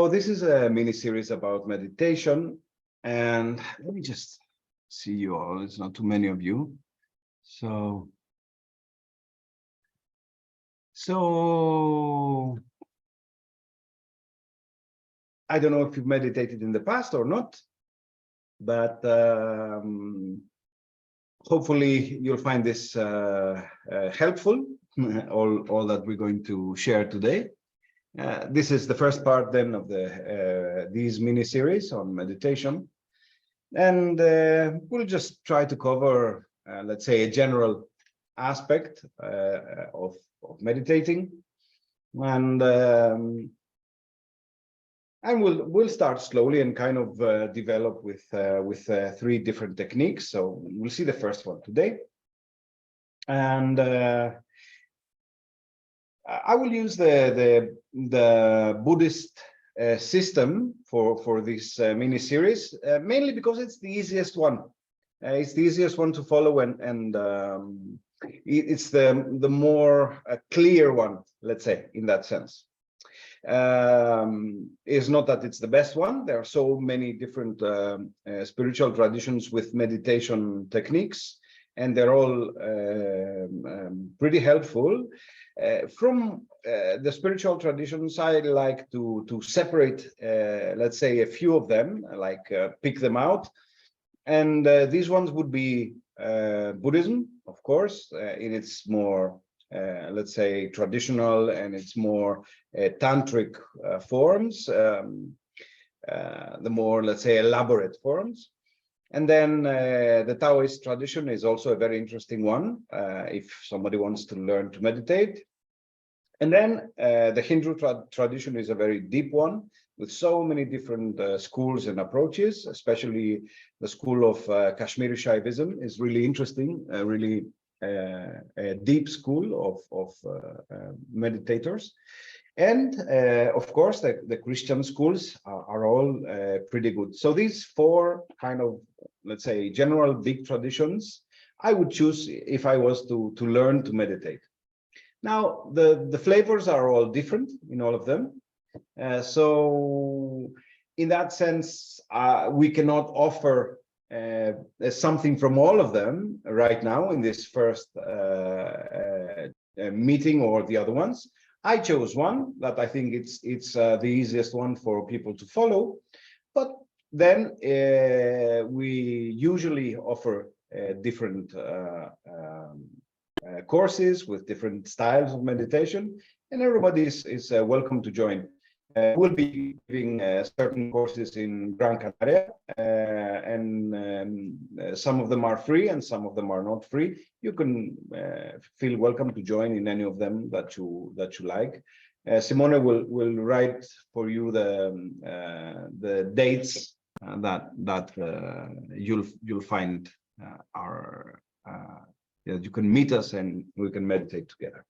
So this is a mini series about meditation, and let me just see you all. It's not too many of you. So I don't know if you've meditated in the past or not, but hopefully you'll find this helpful, all that we're going to share today. This is the first part then of these mini series on meditation, and we'll just try to cover, let's say, a general aspect of meditating, and we'll start slowly and kind of develop with three different techniques. So we'll see the first one today, and I will use the Buddhist system for this mini series, mainly because it's the easiest one. It's the easiest one to follow, and it's the more clear one, let's say, in that sense. It's not that it's the best one. There are so many different spiritual traditions with meditation techniques, and they're all pretty helpful. From the spiritual traditions, I like to separate, let's say, a few of them, like pick them out. And these ones would be Buddhism, of course, in its more, let's say, traditional and its more tantric forms, the more, let's say, elaborate forms. And then the Taoist tradition is also a very interesting one, if somebody wants to learn to meditate. And then the Hindu tradition is a very deep one, with so many different schools and approaches. Especially the school of Kashmiri Shaivism is really interesting, really a deep school of meditators. And of course, the Christian schools are all pretty good. So these four kind of, let's say, general big traditions, I would choose if I was to learn to meditate. Now, the flavors are all different in all of them. So in that sense, we cannot offer something from all of them right now in this first meeting or the other ones. I chose one that I think it's the easiest one for people to follow, but then we usually offer different courses with different styles of meditation, and everybody is welcome to join. We'll be giving certain courses in Gran Canaria, and some of them are free and some of them are not free. You can feel welcome to join in any of them that you like. Simone will write for you the dates that you'll find are you can meet us and we can meditate together.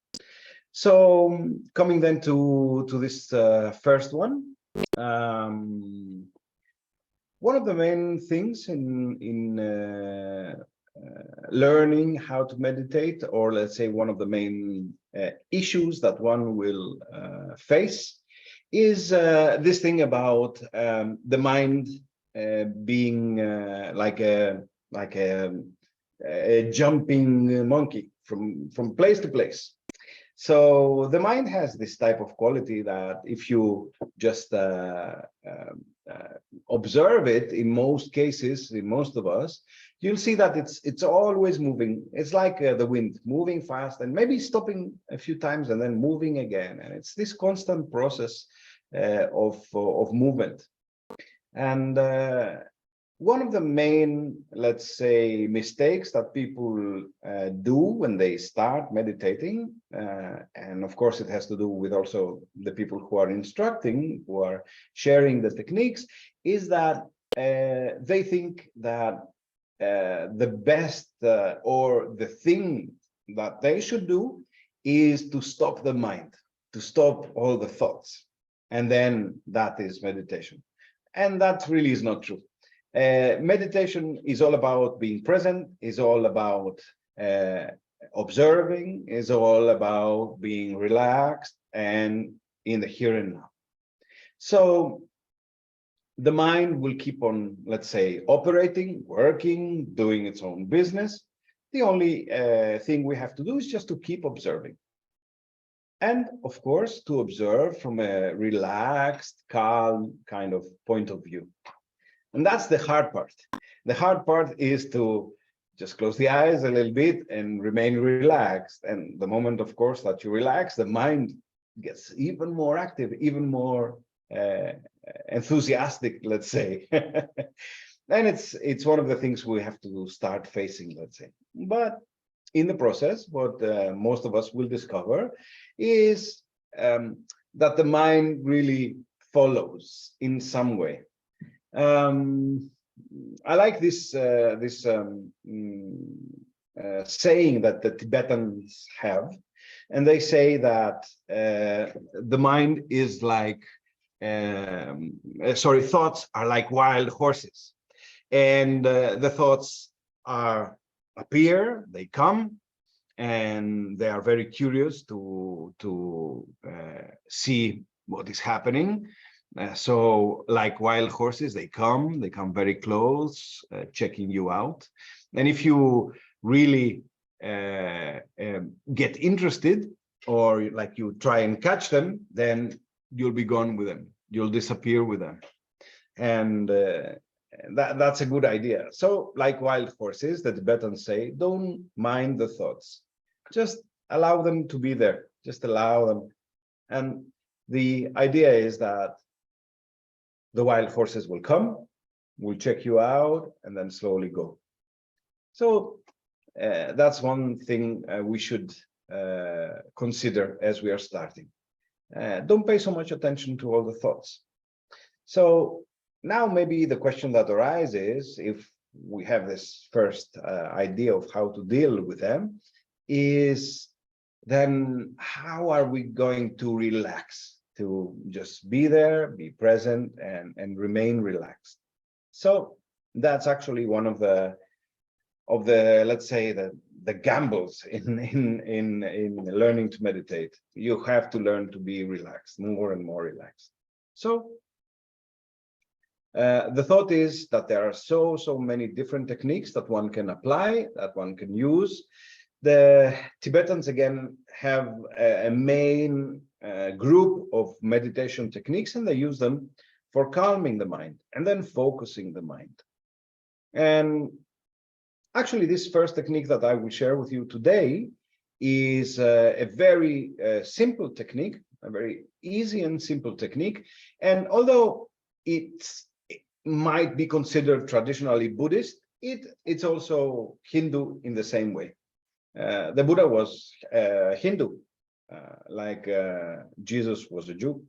So coming then to this first one, one of the main things in learning how to meditate, or let's say one of the main issues that one will face, is this thing about the mind being like a jumping monkey from place to place. So the mind has this type of quality that if you just observe it, in most cases, in most of us, you'll see that it's always moving. It's like the wind, moving fast and maybe stopping a few times and then moving again. And it's this constant process of movement. And one of the main, let's say, mistakes that people do when they start meditating, and of course it has to do with also the people who are instructing, who are sharing the techniques, is that they think that the best or the thing that they should do is to stop the mind, to stop all the thoughts, and then that is meditation. And that really is not true. Meditation is all about being present, is all about observing, is all about being relaxed and in the here and now. So the mind will keep on, let's say, operating, working, doing its own business. The only thing we have to do is just to keep observing. And of course, to observe from a relaxed, calm kind of point of view. And that's the hard part. The hard part is to just close the eyes a little bit and remain relaxed. And the moment, of course, that you relax, the mind gets even more active, even more enthusiastic, let's say. And it's one of the things we have to start facing, let's say. But in the process, what most of us will discover is that the mind really follows in some way. I like this saying that the Tibetans have, and they say that the mind is like, thoughts are like wild horses, and the thoughts appear, they come, and they are very curious to see what is happening. So like wild horses, they come very close, checking you out. And if you really get interested, or like you try and catch them, then you'll be gone with them. You'll disappear with them. And that's a good idea. So like wild horses, the Tibetans say, don't mind the thoughts. Just allow them to be there. Just allow them. And the idea is that the wild horses will come, will check you out, and then slowly go. So that's one thing we should consider as we are starting. Don't pay so much attention to all the thoughts. So now maybe the question that arises, if we have this first idea of how to deal with them, is then how are we going to relax? To just be there, be present, and remain relaxed. So that's actually one of the let's say the gambles in learning to meditate. You have to learn to be relaxed, more and more relaxed. So the thought is that there are so many different techniques that one can apply, that one can use. The Tibetans again have a main group of meditation techniques, and they use them for calming the mind and then focusing the mind. And actually, this first technique that I will share with you today is a very simple technique, a very easy and simple technique. And although it might be considered traditionally Buddhist, it's also Hindu in the same way. The Buddha was Hindu, like Jesus was a Jew.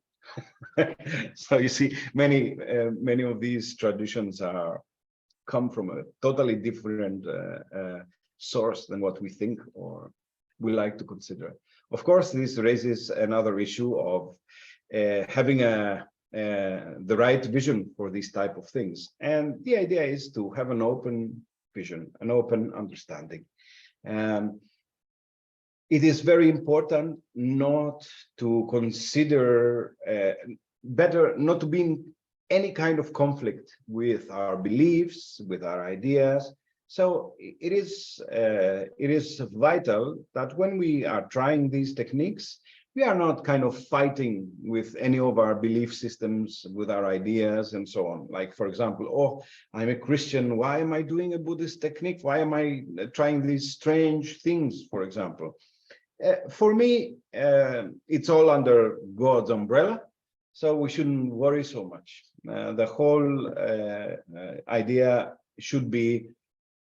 So you see, many of these traditions come from a totally different source than what we think or we like to consider. Of course, this raises another issue of having the right vision for these type of things. And the idea is to have an open vision, an open understanding. It is very important not to consider, better not to be in any kind of conflict with our beliefs, with our ideas. So it is vital that when we are trying these techniques, we are not kind of fighting with any of our belief systems, with our ideas and so on. Like, for example, oh, I'm a Christian, why am I doing a Buddhist technique? Why am I trying these strange things, for example? For me, it's all under God's umbrella, so we shouldn't worry so much. The whole idea should be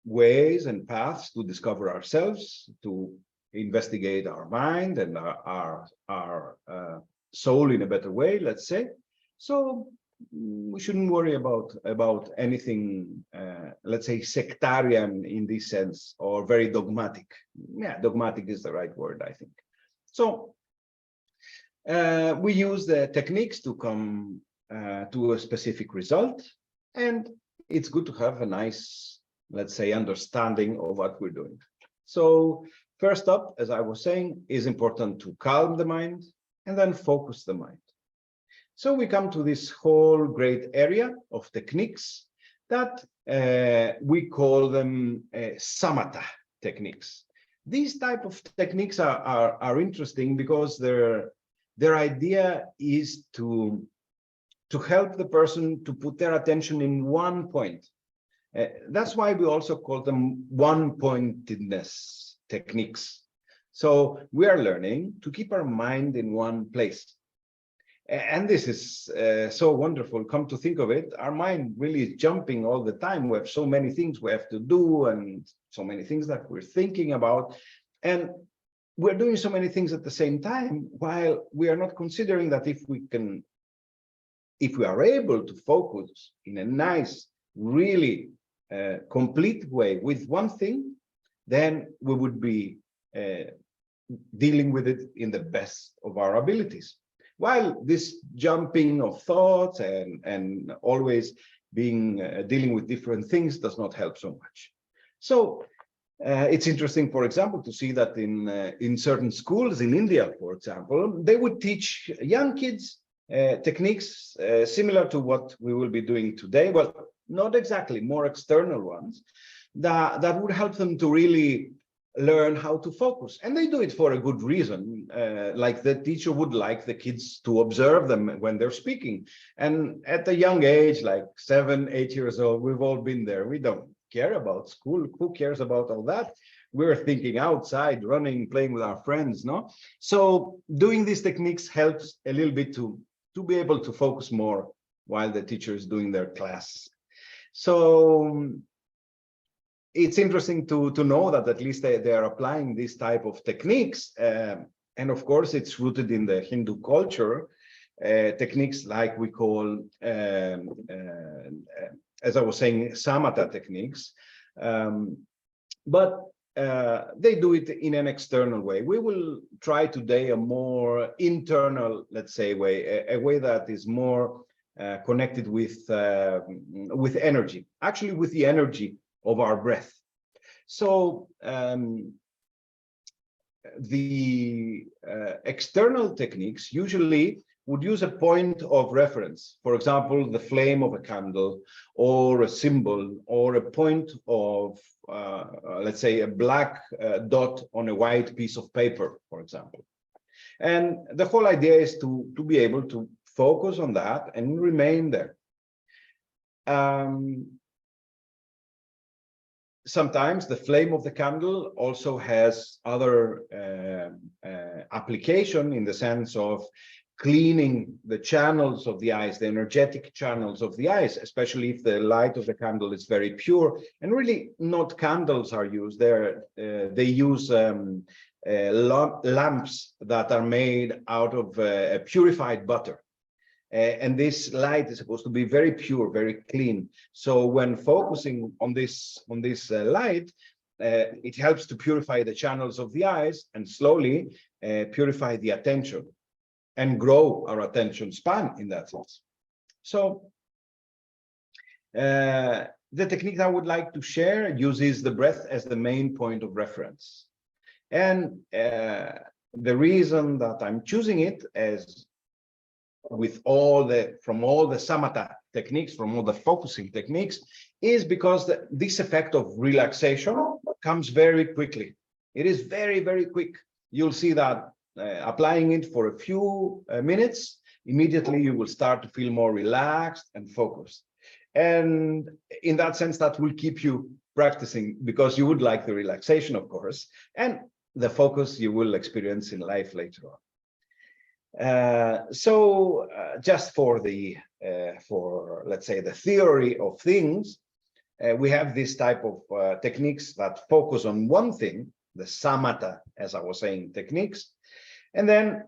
ways and paths to discover ourselves, to investigate our mind and our soul in a better way, let's say. So we shouldn't worry about anything, let's say, sectarian in this sense, or very dogmatic. Yeah, dogmatic is the right word, I think. So we use the techniques to come to a specific result, and it's good to have a nice, let's say, understanding of what we're doing. So first up, as I was saying, is important to calm the mind and then focus the mind. So we come to this whole great area of techniques that we call them samatha techniques. These type of techniques are interesting because their idea is to help the person to put their attention in one point. That's why we also call them one-pointedness techniques. So we are learning to keep our mind in one place. And this is so wonderful. Come to think of it, our mind really is jumping all the time. We have so many things we have to do and so many things that we're thinking about. And we're doing so many things at the same time, while we are not considering that if we are able to focus in a nice, really complete way with one thing, then we would be dealing with it in the best of our abilities. While this jumping of thoughts and always being dealing with different things does not help so much. So it's interesting, for example, to see that in certain schools in India, for example, they would teach young kids techniques similar to what we will be doing today. Well, not exactly, more external ones that would help them to really learn how to focus. And they do it for a good reason. Like the teacher would like the kids to observe them when they're speaking. And at a young age, like 7, 8 years old, we've all been there. We don't care about school. Who cares about all that? We're thinking outside, running, playing with our friends, no? So doing these techniques helps a little bit to be able to focus more while the teacher is doing their class. So it's interesting to know that at least they are applying this type of techniques. And of course, it's rooted in the Hindu culture, techniques like we call, as I was saying, samatha techniques. But they do it in an external way. We will try today a more internal, let's say, way, a way that is more connected with energy, actually with the energy of our breath. So the external techniques usually would use a point of reference, for example, the flame of a candle or a symbol or a point of, let's say, a black dot on a white piece of paper, for example. And the whole idea is to be able to focus on that and remain there. Sometimes the flame of the candle also has other application in the sense of cleaning the channels of the eyes, the energetic channels of the eyes, especially if the light of the candle is very pure. And really not candles are used there. They use lamps that are made out of purified butter. And this light is supposed to be very pure, very clean. So when focusing on this light, it helps to purify the channels of the eyes and slowly purify the attention and grow our attention span in that sense. So the technique I would like to share uses the breath as the main point of reference. And the reason that I'm choosing it as from all the samatha techniques, from all the focusing techniques, is because this effect of relaxation comes very quickly. It is very, very quick. You'll see that applying it for a few minutes, immediately you will start to feel more relaxed and focused. And in that sense, that will keep you practicing, because you would like the relaxation, of course, and the focus you will experience in life later on. So just for let's say the theory of things, we have this type of techniques that focus on one thing, the samatha, as I was saying, techniques. And then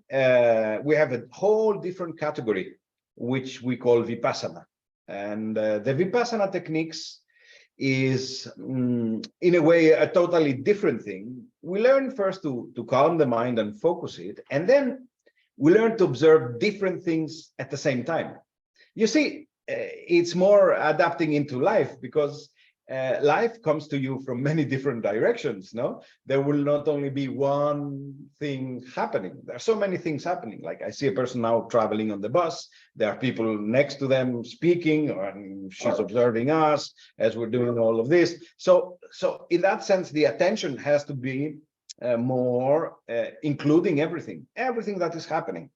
we have a whole different category, which we call vipassana. And the vipassana techniques is in a way a totally different thing. We learn first to calm the mind and focus it, and then we learn to observe different things at the same time. You see, it's more adapting into life, because life comes to you from many different directions. No, there will not only be one thing happening. There are so many things happening. Like I see a person now traveling on the bus. There are people next to them speaking, and she's observing us as we're doing all of this. So in that sense, the attention has to be more including everything that is happening.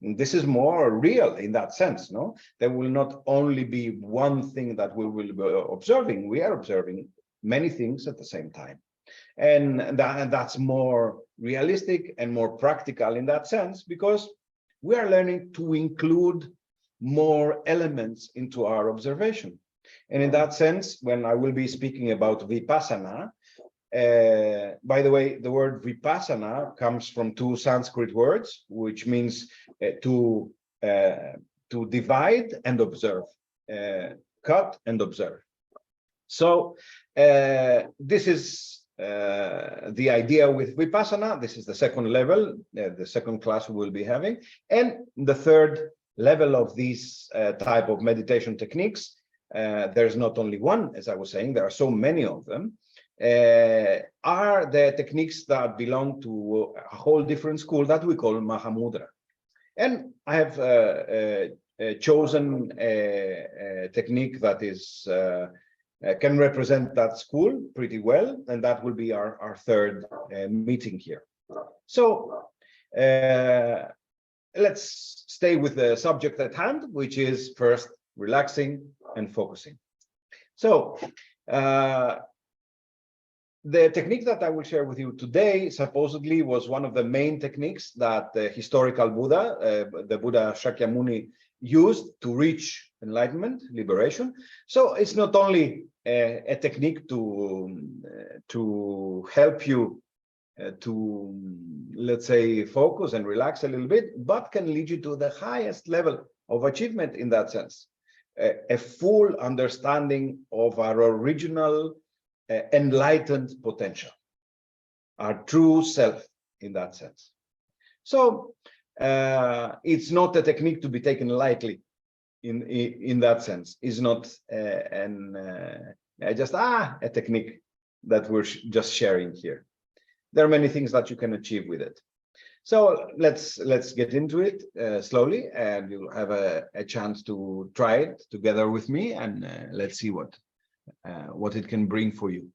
And this is more real in that sense, no? There will not only be one thing that we will be observing. We are observing many things at the same time. And that's more realistic and more practical in that sense, because we are learning to include more elements into our observation. And in that sense, when I will be speaking about Vipassana, by the way, the word Vipassana comes from two Sanskrit words, which means to divide and observe, cut and observe. So this is the idea with Vipassana. This is the second level, the second class we will be having. And the third level of these type of meditation techniques, there's not only one, as I was saying, there are so many of them, are the techniques that belong to a whole different school that we call Mahamudra. And I have chosen a technique that is can represent that school pretty well, and that will be our third meeting here. So let's stay with the subject at hand, which is first relaxing and focusing. So the technique that I will share with you today supposedly was one of the main techniques that the historical Buddha, the Buddha Shakyamuni, used to reach enlightenment, liberation. So it's not only a technique to help you to, let's say, focus and relax a little bit, but can lead you to the highest level of achievement in that sense, a full understanding of our original enlightened potential, our true self in that sense. So it's not a technique to be taken lightly in that sense. It's not just a technique that we're just sharing here. There are many things that you can achieve with it. So let's get into it slowly, and you'll have a chance to try it together with me, and let's see what it can bring for you.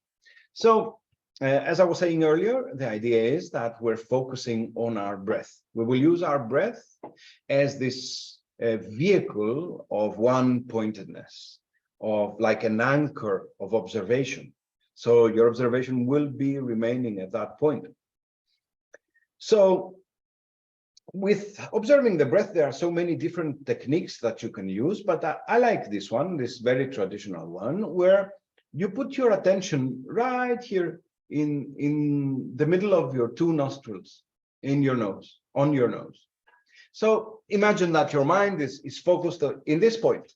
So as I was saying earlier, the idea is that we're focusing on our breath. We will use our breath as this vehicle of one-pointedness, of like an anchor of observation. So your observation will be remaining at that point. So with observing the breath, there are so many different techniques that you can use, but I like this one, this very traditional one, where you put your attention right here in the middle of your two nostrils, in your nose, on your nose. So imagine that your mind is focused in this point.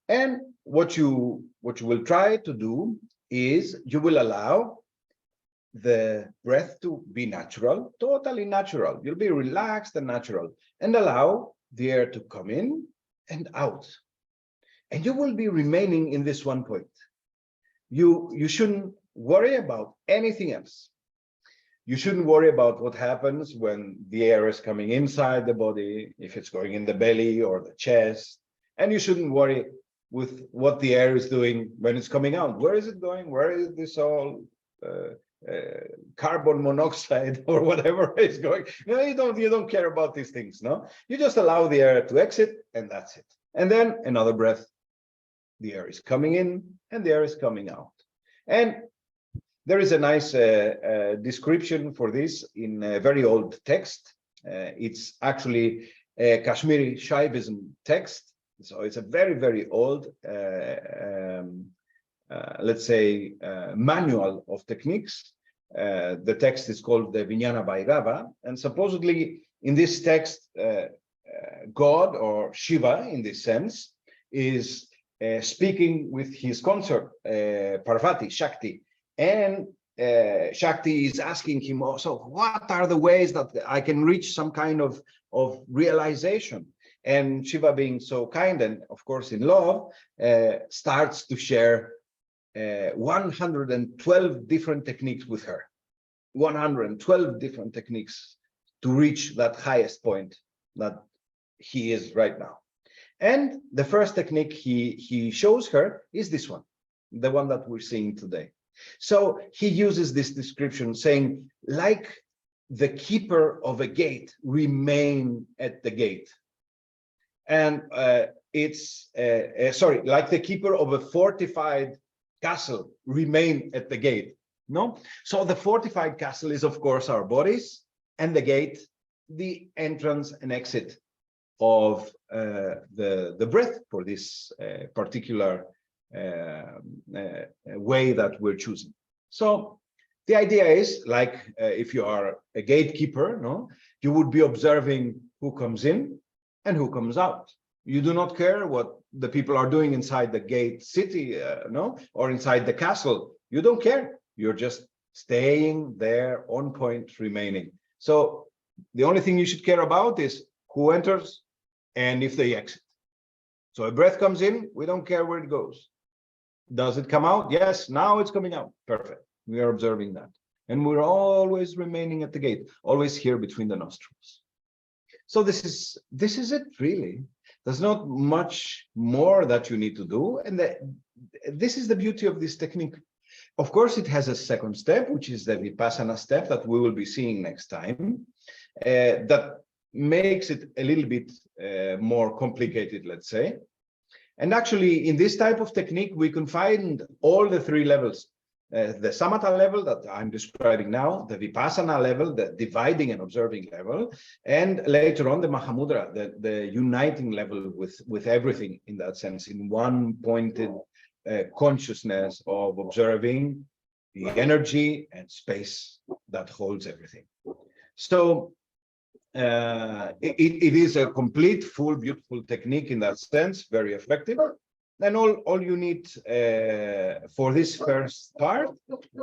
And what you will try to do is you will allow the breath to be natural, totally natural. You'll be relaxed and natural, and allow the air to come in and out. And you will be remaining in this one point. You shouldn't worry about anything else. You shouldn't worry about what happens when the air is coming inside the body, if it's going in the belly or the chest. And you shouldn't worry with what the air is doing when it's coming out. Where is it going? Where is this all carbon monoxide or whatever is going? No, you don't care about these things. No, you just allow the air to exit, and that's it. And then another breath. The air is coming in and the air is coming out. And there is a nice description for this in a very old text. It's actually a Kashmiri Shaivism text. So it's a very, very old, let's say, manual of techniques. The text is called the Vijnana Bhairava. And supposedly in this text, God, or Shiva in this sense, is speaking with his consort, Parvati, Shakti. And Shakti is asking him also, what are the ways that I can reach some kind of realization? And Shiva, being so kind and of course in love, starts to share 112 different techniques with her. 112 different techniques to reach that highest point that he is right now. And the first technique he shows her is this one, the one that we're seeing today. So he uses this description saying, like the keeper of a gate, remain at the gate. And sorry, like the keeper of a fortified castle, remain at the gate. No, so the fortified castle is, of course, our bodies, and the gate, the entrance and exit of the breath for this particular way that we're choosing. So the idea is, like if you are a gatekeeper, no, you would be observing who comes in and who comes out. You do not care what the people are doing inside the gate city, no, or inside the castle. You don't care. You're just staying there on point, remaining. So the only thing you should care about is who enters and if they exit. So a breath comes in, we don't care where it goes. Does it come out? Yes, now it's coming out. Perfect. We are observing that. And we're always remaining at the gate, always here between the nostrils. So this is it, really. There's not much more that you need to do. And this is the beauty of this technique. Of course, it has a second step, which is the Vipassana step that we will be seeing next time. That makes it a little bit more complicated, let's say. And actually, in this type of technique, we can find all the three levels. The Samatha level that I'm describing now, the Vipassana level, the dividing and observing level, and later on the Mahamudra, the uniting level with everything in that sense, in one pointed consciousness of observing the energy and space that holds everything. So it is a complete, full, beautiful technique in that sense, very effective. And all you need for this first part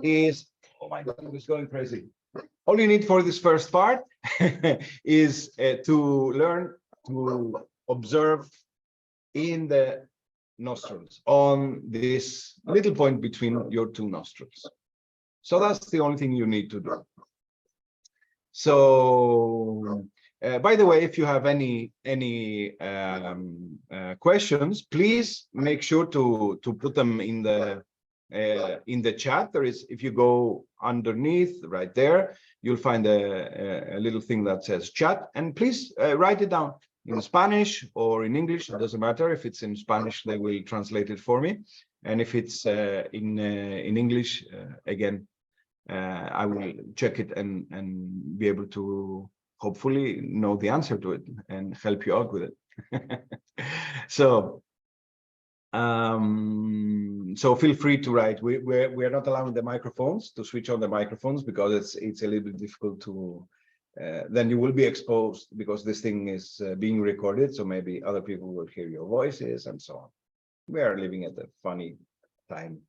is, oh my God, it's going crazy. All you need for this first part is to learn to observe in the nostrils, on this little point between your two nostrils. So that's the only thing you need to do. So by the way, if you have any questions, please make sure to put them in the chat. There is, if you go underneath right there, you'll find a little thing that says chat, and please write it down in Spanish or in English. It doesn't matter. If it's in Spanish, they will translate it for me, and if it's in English, again, I will check it and be able to hopefully know the answer to it and help you out with it. So feel free to write. We're not allowing the microphones to switch on the microphones because it's a little bit difficult to. Then you will be exposed because this thing is being recorded, so maybe other people will hear your voices and so on. We are living at a funny time.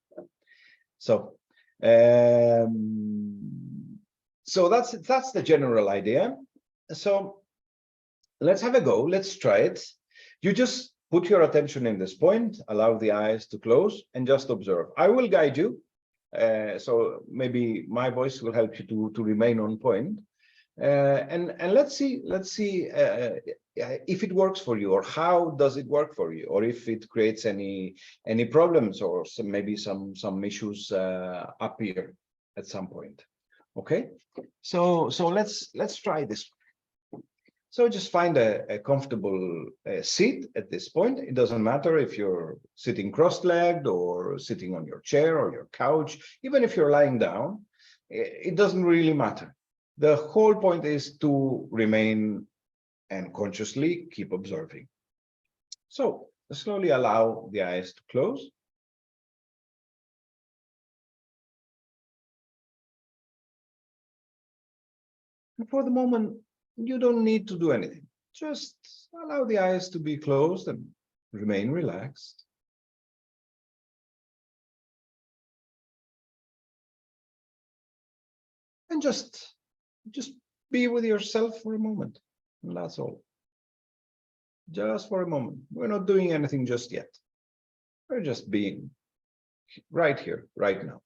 So that's the general idea. So let's have a go. Let's try it. You just put your attention in this point, allow the eyes to close, and just observe. I will guide you. So maybe my voice will help you to remain on point. And let's see if it works for you, or how does it work for you, or if it creates any problems, or maybe some issues appear at some point. Okay, so let's try this. So just find a comfortable seat at this point. It doesn't matter if you're sitting cross-legged or sitting on your chair or your couch, even if you're lying down, it doesn't really matter. The whole point is to remain and consciously keep observing. So slowly allow the eyes to close. And for the moment, you don't need to do anything. Just allow the eyes to be closed and remain relaxed. And just be with yourself for a moment. And that's all. Just for a moment. We're not doing anything just yet. We're just being. right here, right now.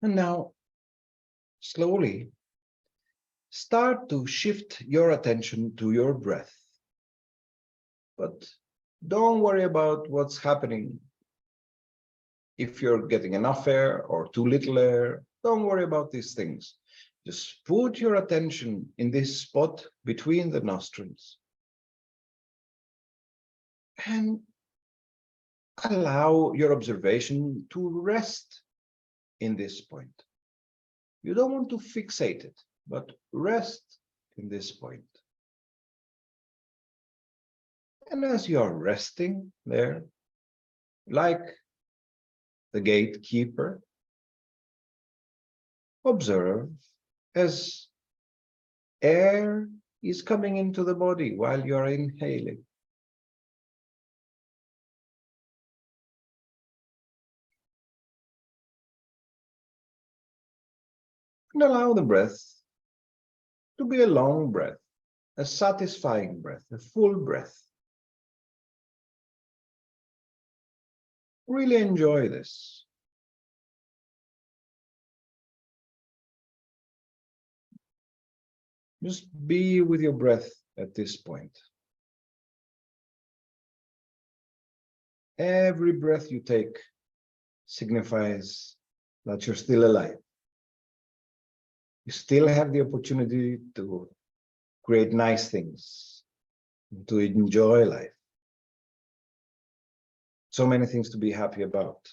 And now, slowly, start to shift your attention to your breath. But don't worry about what's happening. If you're getting enough air or too little air, don't worry about these things. Just put your attention in this spot between the nostrils and allow your observation to rest in this point. You don't want to fixate it, but rest in this point. And as you're resting there, like the gatekeeper, observe as air is coming into the body while you're inhaling. And allow the breath to be a long breath, a satisfying breath, a full breath. Really enjoy this. Just be with your breath at this point. Every breath you take signifies that you're still alive. You still have the opportunity to create nice things, to enjoy life. So many things to be happy about.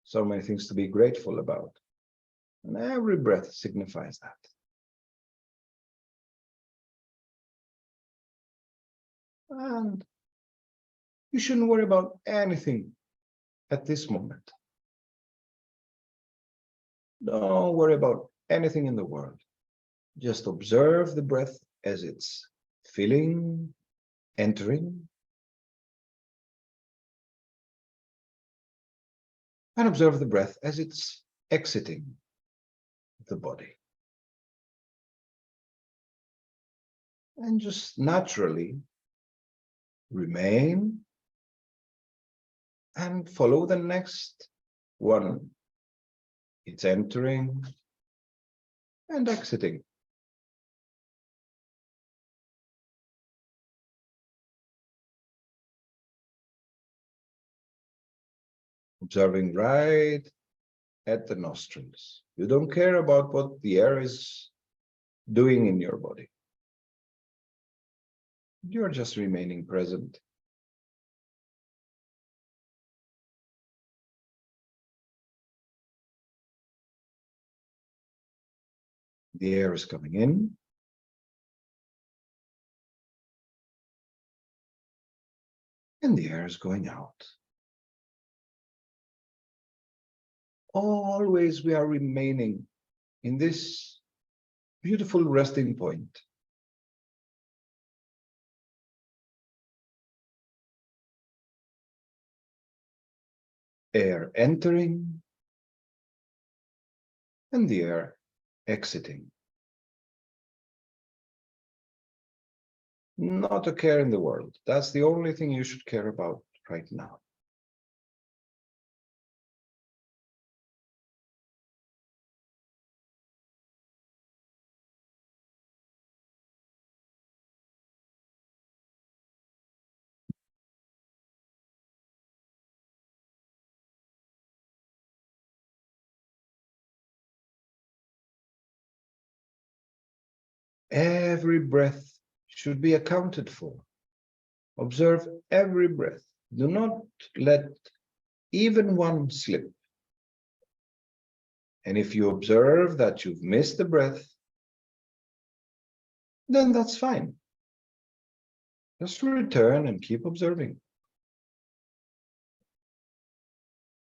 So many things to be grateful about. And every breath signifies that. And you shouldn't worry about anything at this moment. Don't worry about anything in the world. Just observe the breath as it's filling, entering, and observe the breath as it's exiting the body. And just naturally remain and follow the next one. It's entering and exiting. Observing right at the nostrils. You don't care about what the air is doing in your body. You're just remaining present. The air is coming in. And the air is going out. Always we are remaining in this beautiful resting point. Air entering and the air exiting. Not a care in the world. That's the only thing you should care about right now. Every breath should be accounted for. Observe every breath. Do not let even one slip. And if you observe that you've missed a breath, then that's fine. Just return and keep observing.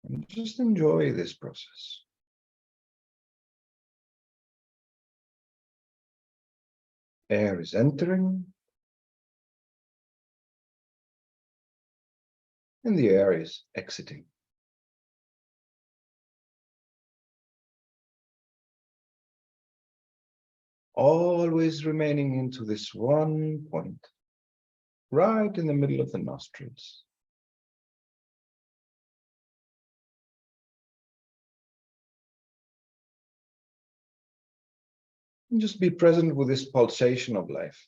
And just enjoy this process. Air is entering, and the air is exiting. Always remaining into this one point, right in the middle of the nostrils. And just be present with this pulsation of life.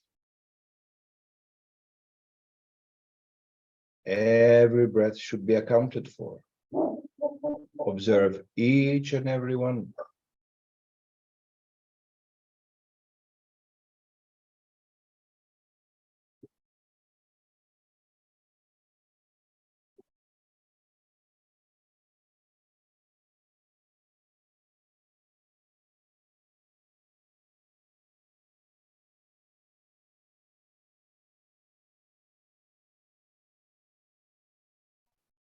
Every breath should be accounted for. Observe each and every one.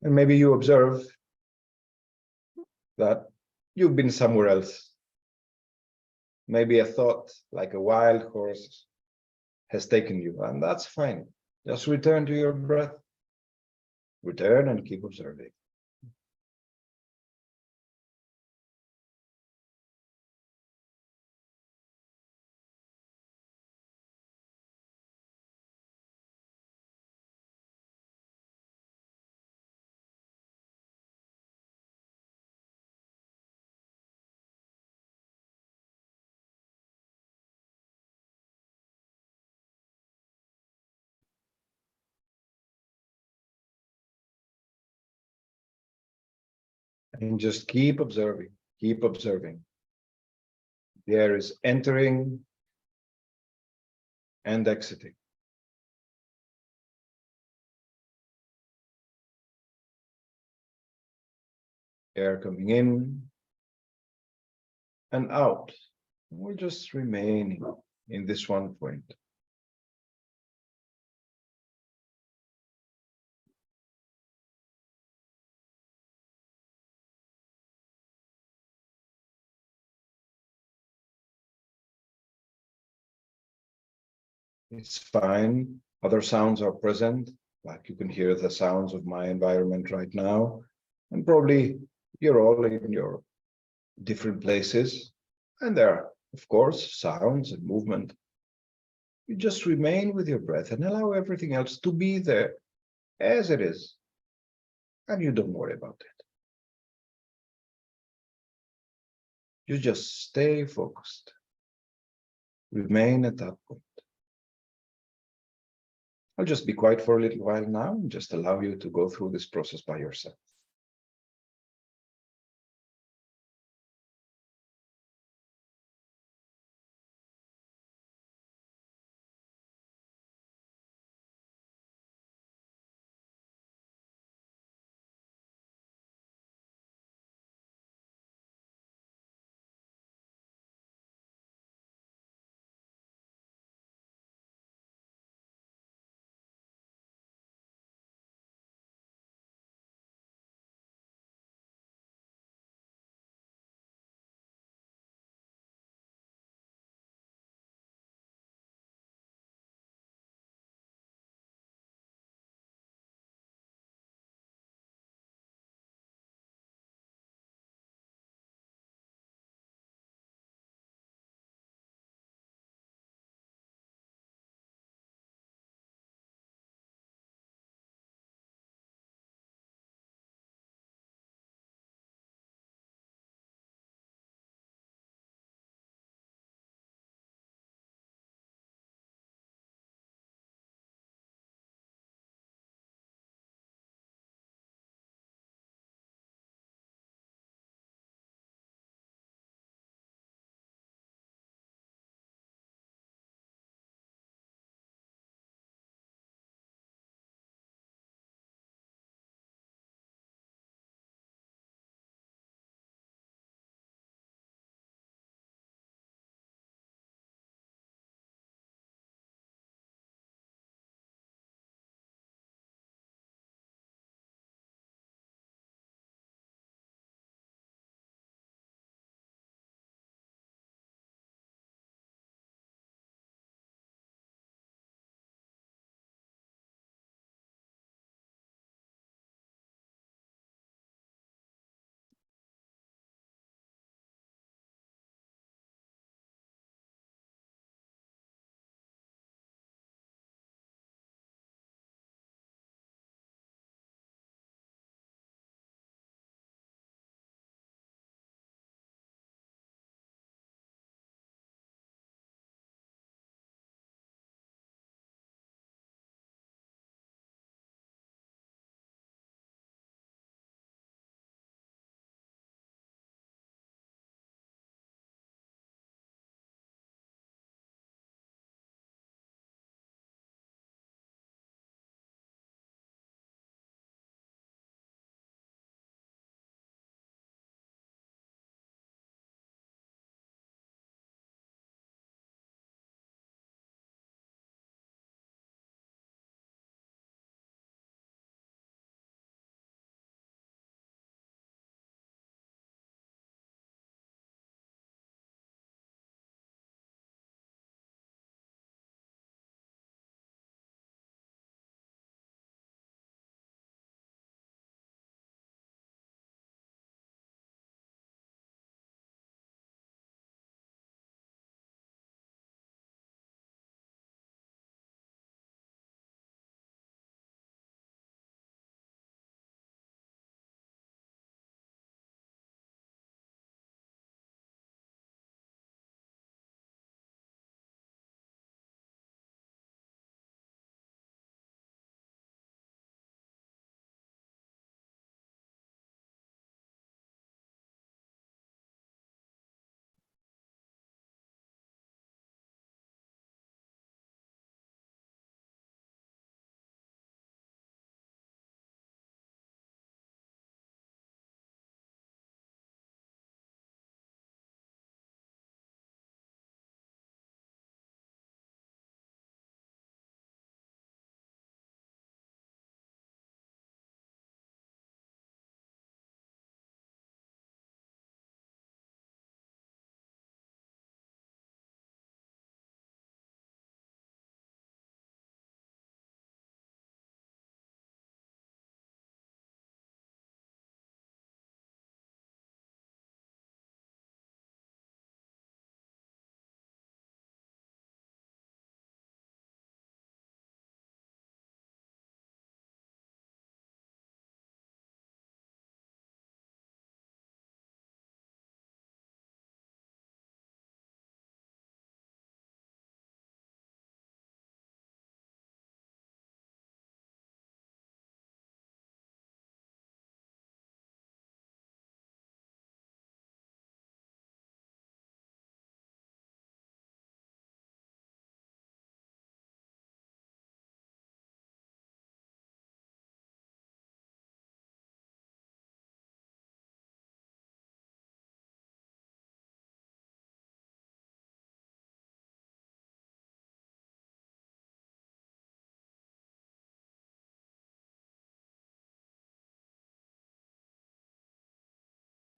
And maybe you observe that you've been somewhere else. Maybe a thought like a wild horse has taken you, and that's fine. Just return to your breath. Return and keep observing. And just keep observing, keep observing. The air is entering and exiting. Air coming in and out. We're just remaining in this one point. It's fine. Other sounds are present, like you can hear the sounds of my environment right now. And probably you're all in your different places. And there are, of course, sounds and movement. You just remain with your breath and allow everything else to be there as it is. And you don't worry about it. You just stay focused. Remain at that point. I'll just be quiet for a little while now and just allow you to go through this process by yourself.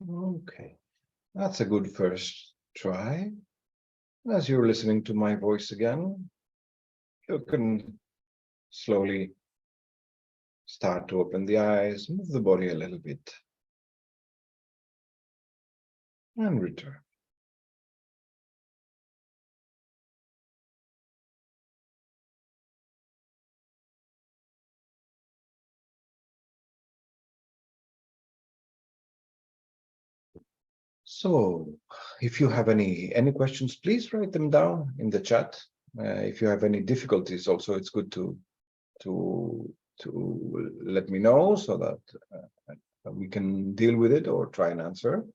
Okay, that's a good first try. As you're listening to my voice again, you can slowly start to open the eyes, move the body a little bit, and return. So, if you have any questions, please write them down in the chat. If you have any difficulties, also it's good to let me know so that we can deal with it or try and answer.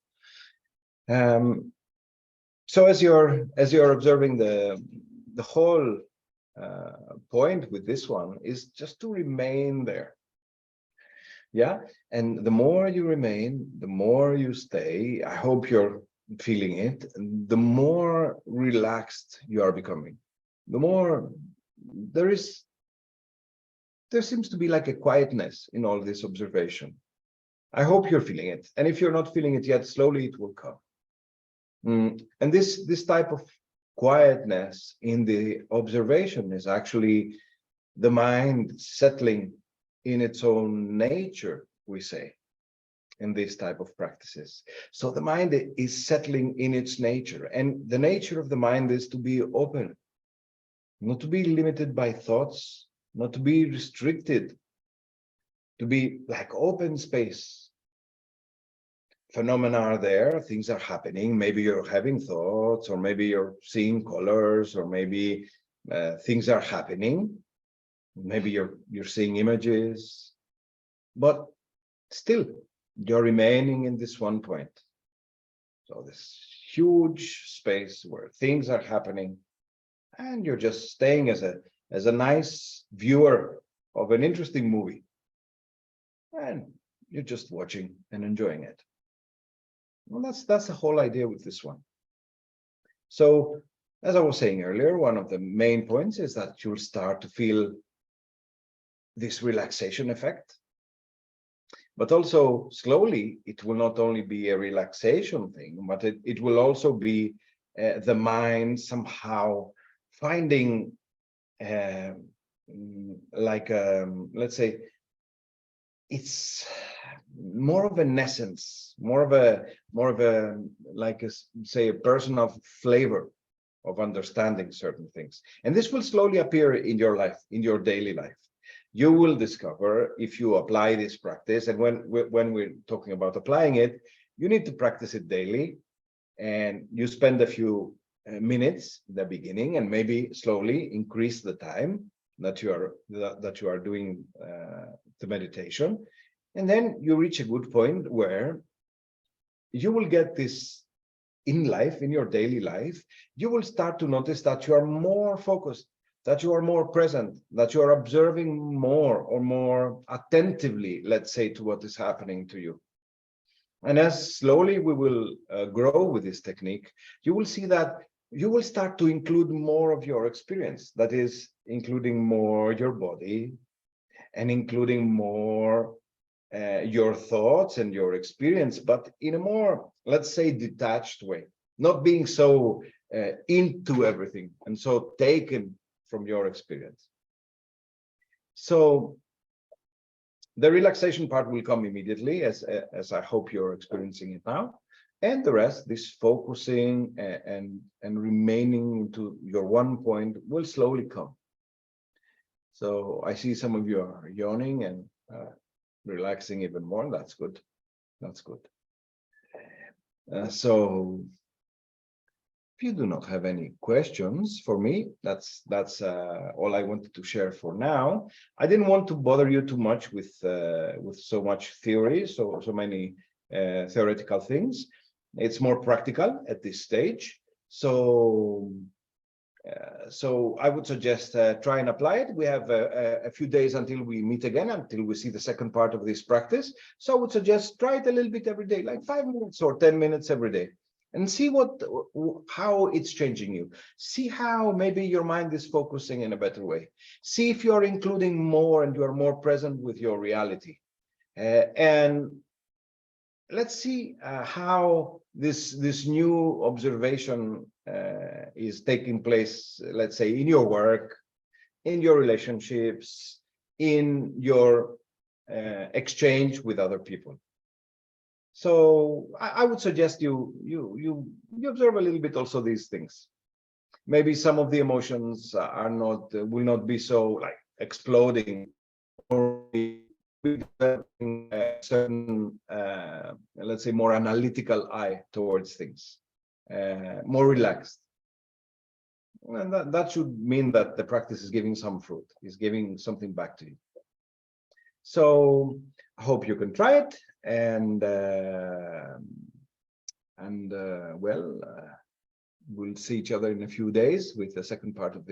So as you're observing, the whole point with this one is just to remain there. Yeah, and the more you remain, the more you stay. I hope you're feeling it. The more relaxed you are becoming, the more there seems to be like a quietness in all this observation. I hope you're feeling it, and if you're not feeling it yet, slowly it will come. And this type of quietness in the observation is actually the mind settling in its own nature, we say, in this type of practices. So the mind is settling in its nature, and the nature of the mind is to be open, not to be limited by thoughts, not to be restricted, to be like open space. Phenomena are there, things are happening, maybe you're having thoughts, or maybe you're seeing colors, or maybe things are happening, maybe you're seeing images, but still you're remaining in this one point. So this huge space where things are happening, and you're just staying as a nice viewer of an interesting movie, and you're just watching and enjoying it. Well, that's the whole idea with this one. So, as I was saying earlier, one of the main points is that you'll start to feel this relaxation effect. But also slowly, it will not only be a relaxation thing, but it will also be the mind somehow finding like let's say it's more of an essence, more of a like say a person of flavor of understanding certain things, and this will slowly appear in your life, in your daily life. You will discover if you apply this practice, and when we're talking about applying it, you need to practice it daily, and you spend a few minutes in the beginning, and maybe slowly increase the time that you are doing the meditation, and then you reach a good point where you will get this in life, in your daily life. You will start to notice that you are more focused, that you are more present, that you are observing more or more attentively, let's say, to what is happening to you. And as slowly we will grow with this technique, you will see that you will start to include more of your experience, that is, including more your body, and including more your thoughts and your experience, but in a more, let's say, detached way, not being so into everything and so taken from your experience. So the relaxation part will come immediately, as I hope you're experiencing it now, and the rest, this focusing and remaining to your one point, will slowly come. So I see some of you are yawning and relaxing even more. That's good. That's good. So if you do not have any questions for me, that's all I wanted to share for now. I didn't want to bother you too much with so much theory, so many theoretical things. It's more practical at this stage. So I would suggest try and apply it. We have a few days until we meet again, until we see the second part of this practice. So I would suggest try it a little bit every day, like 5 minutes or 10 minutes every day, and see how it's changing you. See how maybe your mind is focusing in a better way. See if you're including more and you are more present with your reality. And let's see how this new observation is taking place, let's say, in your work, in your relationships, in your exchange with other people. So I would suggest you observe a little bit also these things. Maybe some of the emotions are not will not be so like exploding, or with a certain let's say more analytical eye towards things, more relaxed. And that should mean that the practice is giving some fruit, is giving something back to you. So I hope you can try it, and well, we'll see each other in a few days with the second part of this